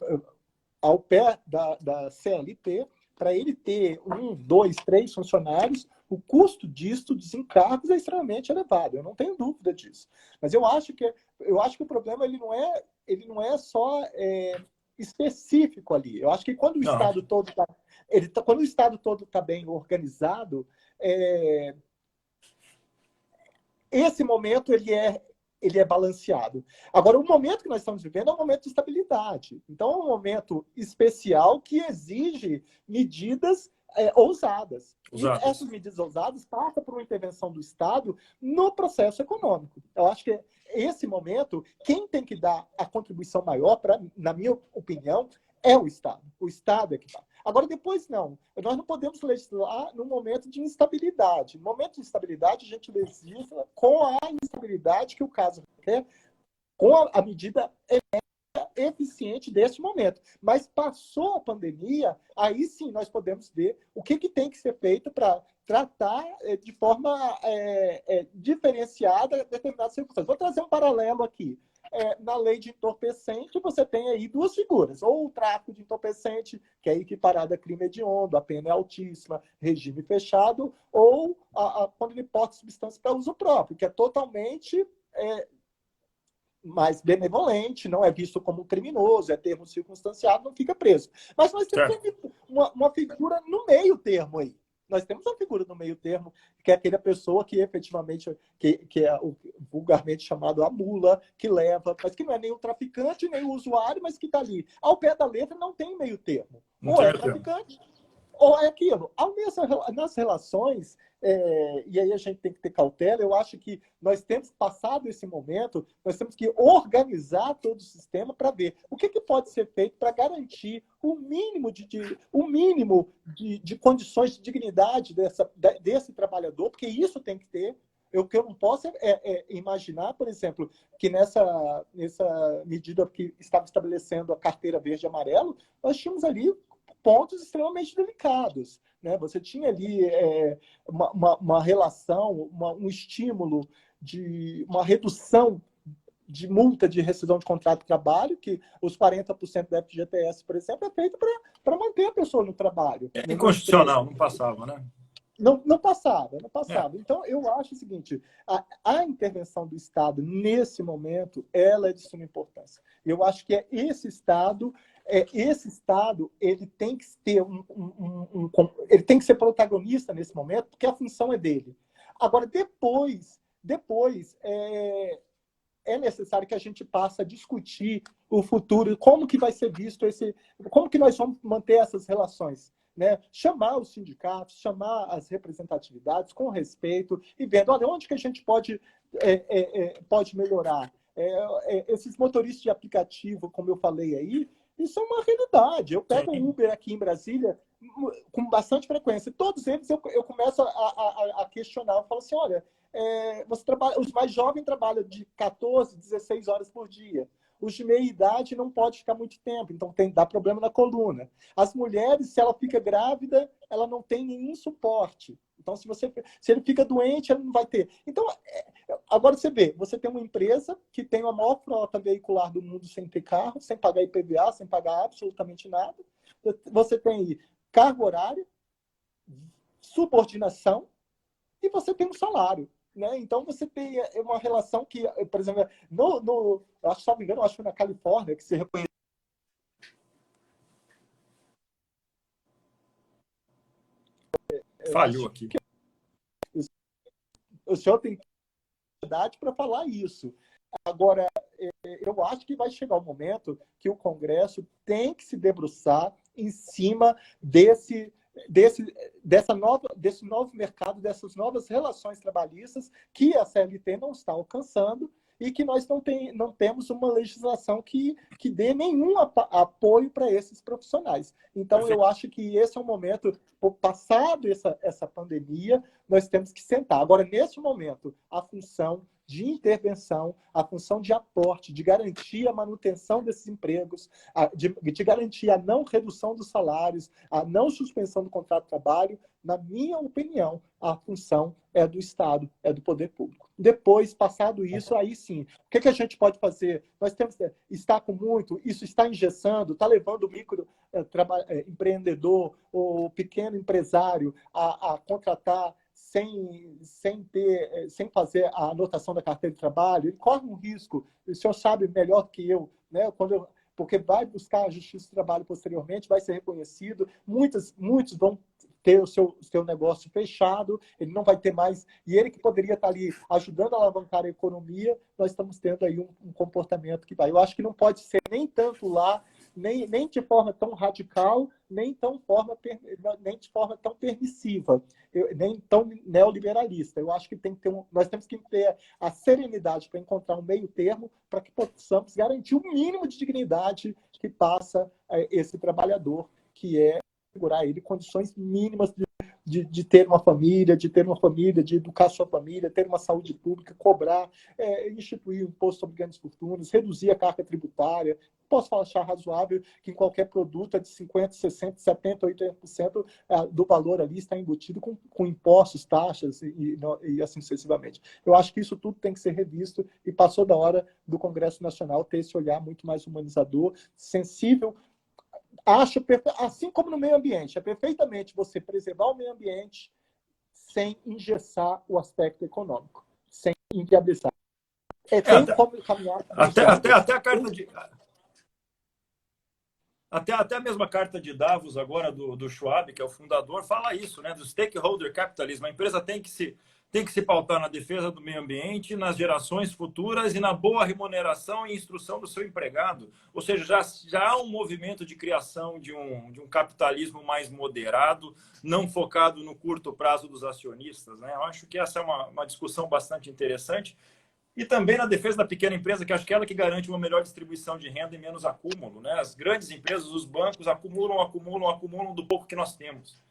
ao pé da CLT, para ele ter 1, 2, 3 funcionários, o custo disso, dos encargos, é extremamente elevado. Eu não tenho dúvida disso. Mas eu acho que o problema ele não é só específico ali. Eu acho que quando o Estado todo quando o Estado todo está bem organizado, esse momento ele é balanceado. Agora, o momento que nós estamos vivendo é um momento de estabilidade. Então, é um momento especial que exige medidas ousadas. E essas medidas ousadas passam por uma intervenção do Estado no processo econômico. Eu acho que esse momento, quem tem que dar a contribuição maior, na minha opinião, é o Estado. O Estado é que dá. Agora, depois, não. Nós não podemos legislar no momento de instabilidade. No momento de instabilidade, a gente legisla com a instabilidade que o caso requer com a medida eficiente deste momento. Mas passou a pandemia, aí sim nós podemos ver o que tem que ser feito para tratar de forma diferenciada determinadas circunstâncias. Vou trazer um paralelo aqui. Na lei de entorpecente, você tem aí duas figuras. Ou o tráfico de entorpecente, que é equiparado a crime hediondo, a pena é altíssima, regime fechado, ou quando ele porta substância para uso próprio, que é totalmente mais benevolente, não é visto como criminoso, é termo circunstanciado, não fica preso. Mas nós temos uma figura no meio termo aí. Nós temos uma figura no meio termo, que é aquela pessoa que efetivamente, que é o vulgarmente chamado a mula, que leva, mas que não é nem o traficante, nem o usuário, mas que está ali. Ao pé da letra não tem meio termo. Ou é traficante, ou é aquilo. Nas relações, e aí a gente tem que ter cautela, eu acho que nós temos, passado esse momento, nós temos que organizar todo o sistema para ver o que pode ser feito para garantir o mínimo de condições de dignidade desse trabalhador, porque isso tem que ter. O que eu não posso imaginar, por exemplo, que nessa medida que estava estabelecendo a carteira verde e amarelo, nós tínhamos ali pontos extremamente delicados. Né? Você tinha ali uma relação, um estímulo de uma redução de multa de rescisão de contrato de trabalho, que os 40% da FGTS, por exemplo, é feito para manter a pessoa no trabalho. É inconstitucional, não passava, né? Não passava. Então, eu acho o seguinte, a intervenção do Estado, nesse momento, ela é de suma importância. Eu acho que esse Estado, ele tem que ter ele tem que ser protagonista nesse momento, porque a função é dele. Agora, depois é necessário que a gente passe a discutir o futuro, como que vai ser visto como que nós vamos manter essas relações. Né? Chamar os sindicatos, chamar as representatividades com respeito e vendo, olha, onde que a gente pode melhorar. Esses motoristas de aplicativo, como eu falei aí, isso é uma realidade. Eu pego o Uber aqui em Brasília com bastante frequência. Todos eles eu começo a questionar. Eu falo assim, olha, os mais jovens trabalham de 14, 16 horas por dia. Os de meia idade não pode ficar muito tempo, então dá problema na coluna. As mulheres, se ela fica grávida, ela não tem nenhum suporte. Então, se ele fica doente, ela não vai ter. Então, agora você vê, você tem uma empresa que tem a maior frota veicular do mundo sem ter carro, sem pagar IPVA, sem pagar absolutamente nada. Você tem carga horária, subordinação, e você tem um salário. Né? Então, você tem uma relação que, por exemplo, acho, se não me engano, acho que na Califórnia, que se reconhece. Falhou aqui. O senhor tem idade para falar isso. Agora, eu acho que vai chegar o momento que o Congresso tem que se debruçar em cima desse novo mercado, dessas novas relações trabalhistas que a CLT não está alcançando e que nós não temos uma legislação que dê nenhum apoio para esses profissionais. Então, eu acho que esse é um momento, passado essa pandemia, nós temos que sentar. Agora, nesse momento, a função de intervenção, a função de aporte, de garantir a manutenção desses empregos, de garantir a não redução dos salários, a não suspensão do contrato de trabalho, na minha opinião, a função é do Estado, é do poder público. Depois, passado isso, aí sim, o que a gente pode fazer? Nós temos está com muito, isso está engessando, está levando o empreendedor, o pequeno empresário a contratar sem fazer a anotação da carteira de trabalho, ele corre um risco, o senhor sabe melhor do que eu, né? Porque vai buscar a justiça do trabalho posteriormente, vai ser reconhecido, muitos vão ter o seu negócio fechado, ele não vai ter mais, e ele que poderia estar ali ajudando a alavancar a economia, nós estamos tendo aí um comportamento que vai. Eu acho que não pode ser nem tanto lá, nem de forma tão radical, nem de forma tão permissiva, nem tão neoliberalista. Eu acho que nós temos que ter a serenidade para encontrar um meio termo para que possamos garantir o mínimo de dignidade que passa esse trabalhador, que é assegurar ele condições mínimas de ter uma família, de educar sua família, ter uma saúde pública, cobrar, instituir um imposto sobre grandes fortunas, reduzir a carga tributária. Posso achar razoável que em qualquer produto é de 50%, 60%, 70%, 80% do valor ali está embutido com impostos, taxas e assim sucessivamente. Eu acho que isso tudo tem que ser revisto e passou da hora do Congresso Nacional ter esse olhar muito mais humanizador, sensível. Acho, assim como no meio ambiente, é perfeitamente você preservar o meio ambiente sem engessar o aspecto econômico, sem inviabilizar. Tem como caminhar com os até a carta de... Até a mesma carta de Davos agora do Schwab, que é o fundador, fala isso, né? Do stakeholder capitalism. A empresa tem que se pautar na defesa do meio ambiente, nas gerações futuras e na boa remuneração e instrução do seu empregado. Ou seja, já há um movimento de criação de um capitalismo mais moderado, não focado no curto prazo dos acionistas, né? Eu acho que essa é uma discussão bastante interessante. E também na defesa da pequena empresa, que acho que é ela que garante uma melhor distribuição de renda e menos acúmulo, né? As grandes empresas, os bancos acumulam do pouco que nós temos.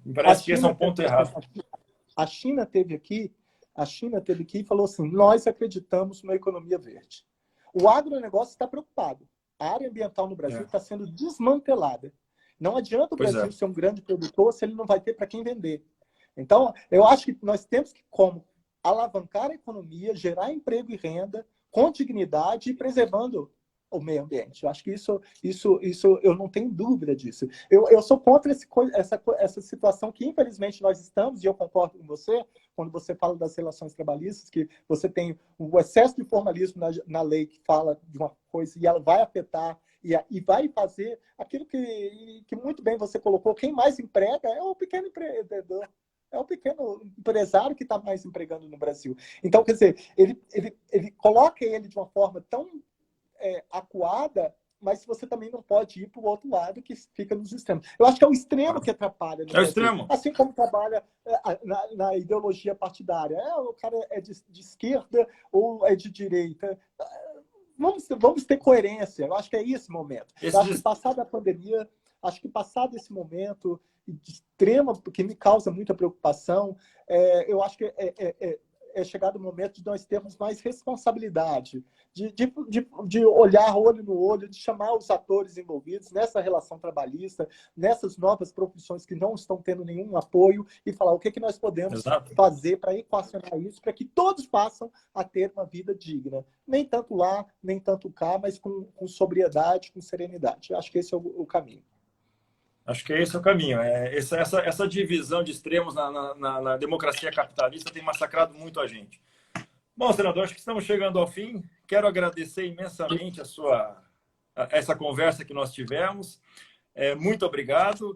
Me parece que esse é um ponto errado. A China teve aqui e falou assim: nós acreditamos numa economia verde. O agronegócio está preocupado. A área ambiental no Brasil está sendo desmantelada. Não adianta o Brasil ser um grande produtor se ele não vai ter para quem vender. Então, eu acho que nós temos que, como alavancar a economia, gerar emprego e renda com dignidade e preservando o meio ambiente. Eu acho que isso eu não tenho dúvida disso. Eu sou contra essa situação que, infelizmente, nós estamos, e eu concordo com você, quando você fala das relações trabalhistas, que você tem o excesso de formalismo na lei que fala de uma coisa e ela vai afetar e vai fazer aquilo que muito bem você colocou. Quem mais emprega é o pequeno empreendedor. É o pequeno empresário que está mais empregando no Brasil. Então, quer dizer, ele coloca ele de uma forma tão acuada, mas você também não pode ir para o outro lado, que fica nos extremos. Eu acho que é o extremo que atrapalha no Brasil. Extremo. Assim como trabalha na ideologia partidária. O cara é de esquerda ou é de direita. Vamos ter coerência. Eu acho que é esse momento. Eu acho que passada a pandemia, passado esse momento de extrema, que me causa muita preocupação, eu acho que é chegado o momento de nós termos mais responsabilidade, de olhar olho no olho, de chamar os atores envolvidos nessa relação trabalhista, nessas novas profissões que não estão tendo nenhum apoio, e falar o que nós podemos fazer para equacionar isso, para que todos passem a ter uma vida digna. Nem tanto lá, nem tanto cá, mas com sobriedade, com serenidade. Eu acho que esse é o caminho. Acho que esse é o caminho. Essa divisão de extremos na democracia capitalista tem massacrado muito a gente. Bom, senador, acho que estamos chegando ao fim. Quero agradecer imensamente essa conversa que nós tivemos. Muito obrigado.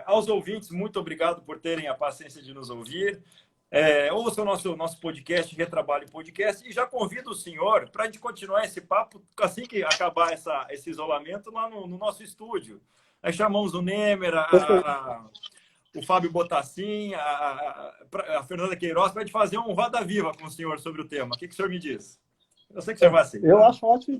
Aos ouvintes, muito obrigado por terem a paciência de nos ouvir. Ouça o nosso podcast, Retrabalho Podcast, e já convido o senhor para a gente continuar esse papo assim que acabar esse isolamento lá no nosso estúdio. Aí chamamos o Nemer, o Fábio Botassin, a Fernanda Queiroz, para a gente fazer um Roda Viva com o senhor sobre o tema. O que o senhor me diz? Eu sei que o senhor vai aceitar. Eu acho uma ótima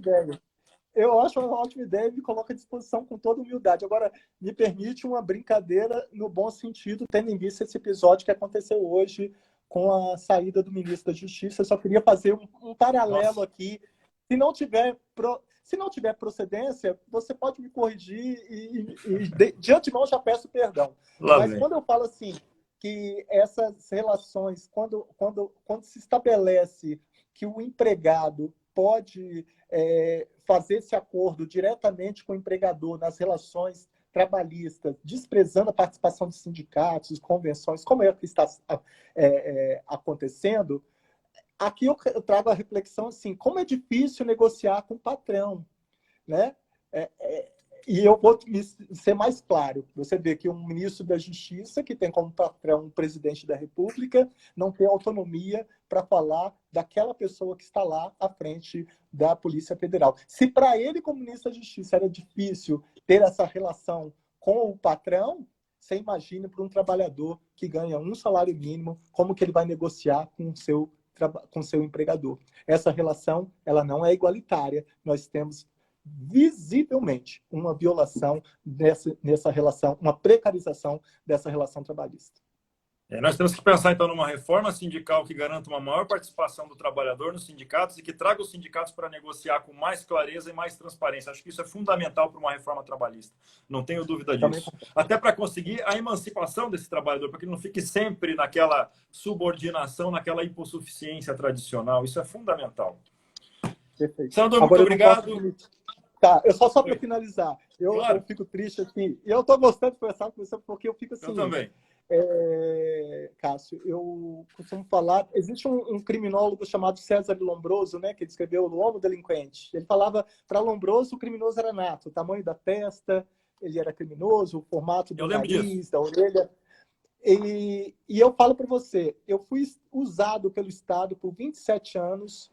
ideia. E me coloco à disposição com toda humildade. Agora, me permite uma brincadeira no bom sentido, tendo em vista esse episódio que aconteceu hoje com a saída do ministro da Justiça. Eu só queria fazer um paralelo aqui. Se não tiver procedência, você pode me corrigir e de antemão já peço perdão. Mas quando eu falo assim, que essas relações, quando se estabelece que o empregado pode fazer esse acordo diretamente com o empregador nas relações trabalhistas, desprezando a participação de sindicatos, convenções, como é o que está acontecendo, aqui eu trago a reflexão assim, como é difícil negociar com o patrão, né? E eu vou ser mais claro. Você vê que um ministro da Justiça, que tem como patrão o presidente da República, não tem autonomia para falar daquela pessoa que está lá à frente da Polícia Federal. Se para ele, como ministro da Justiça, era difícil ter essa relação com o patrão, você imagina para um trabalhador que ganha um salário mínimo, como que ele vai negociar com o seu empregador. Essa relação, ela não é igualitária. Nós temos visivelmente uma violação nessa relação, uma precarização dessa relação trabalhista. Nós temos que pensar, então, numa reforma sindical que garanta uma maior participação do trabalhador nos sindicatos e que traga os sindicatos para negociar com mais clareza e mais transparência. Acho que isso é fundamental para uma reforma trabalhista. Não tenho dúvida disso. Até para conseguir a emancipação desse trabalhador, para que ele não fique sempre naquela subordinação, naquela hipossuficiência tradicional. Isso é fundamental. Perfeito. Sandro, muito obrigado. Tá, eu só para finalizar. Claro. Eu fico triste aqui. E eu estou gostando de conversar com você porque eu fico assim... Eu também. Cássio, eu costumo falar, existe um criminólogo chamado César Lombroso, né, que ele escreveu O Homo Delinquente. Ele falava, para Lombroso, o criminoso era nato, o tamanho da testa, ele era criminoso, o formato do nariz, da orelha. E eu falo para você, eu fui usado pelo Estado por 27 anos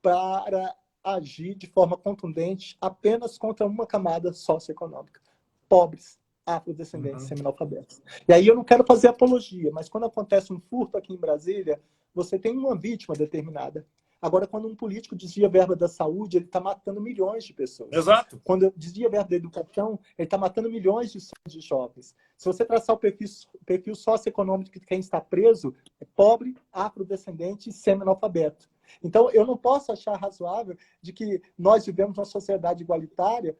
para agir de forma contundente apenas contra uma camada socioeconômica, pobres, afrodescendentes, semi-analfabetos. E aí eu não quero fazer apologia, mas quando acontece um furto aqui em Brasília, você tem uma vítima determinada. Agora, quando um político desvia verba da saúde, ele está matando milhões de pessoas. Exato. Quando desvia verba da educação, ele está matando milhões de jovens. Se você traçar o perfil socioeconômico de quem está preso, é pobre, afrodescendente e semi-analfabeto. Então, eu não posso achar razoável de que nós vivemos uma sociedade igualitária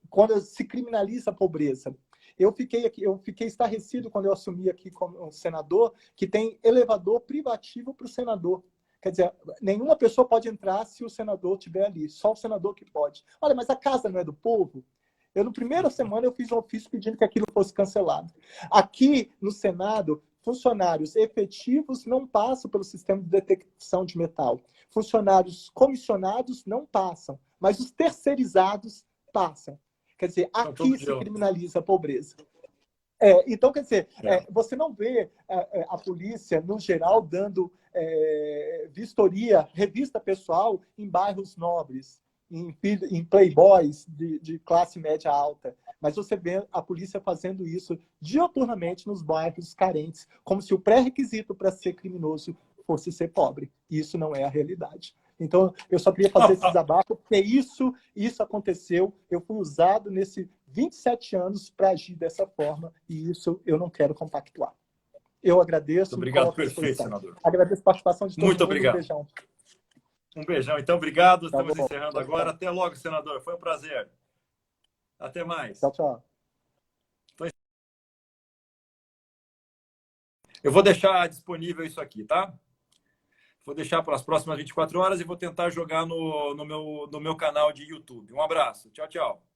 quando se criminaliza a pobreza. Eu fiquei estarrecido quando eu assumi aqui como senador que tem elevador privativo para o senador. Quer dizer, nenhuma pessoa pode entrar se o senador estiver ali. Só o senador que pode. Olha, mas a casa não é do povo? Na primeira semana, eu fiz um ofício pedindo que aquilo fosse cancelado. Aqui, no Senado, funcionários efetivos não passam pelo sistema de detecção de metal. Funcionários comissionados não passam, mas os terceirizados passam. Quer dizer, aqui se criminaliza a pobreza. Então, quer dizer, você não vê a polícia, no geral, dando vistoria, revista pessoal em bairros nobres, em playboys de classe média alta. Mas você vê a polícia fazendo isso diuturnamente nos bairros carentes, como se o pré-requisito para ser criminoso fosse ser pobre. Isso não é a realidade. Então, eu só queria fazer esse desabafo, porque isso aconteceu, eu fui usado nesses 27 anos para agir dessa forma, e isso eu não quero compactuar. Eu agradeço. Muito obrigado, perfeito, senador. Agradeço a participação de todo mundo. Muito obrigado. Um beijão. Um beijão. Então, obrigado. Estamos encerrando agora. Até logo, senador. Foi um prazer. Até mais. Tchau, tchau. Eu vou deixar disponível isso aqui, tá? Vou deixar para as próximas 24 horas e vou tentar jogar no meu canal de YouTube. Um abraço. Tchau, tchau.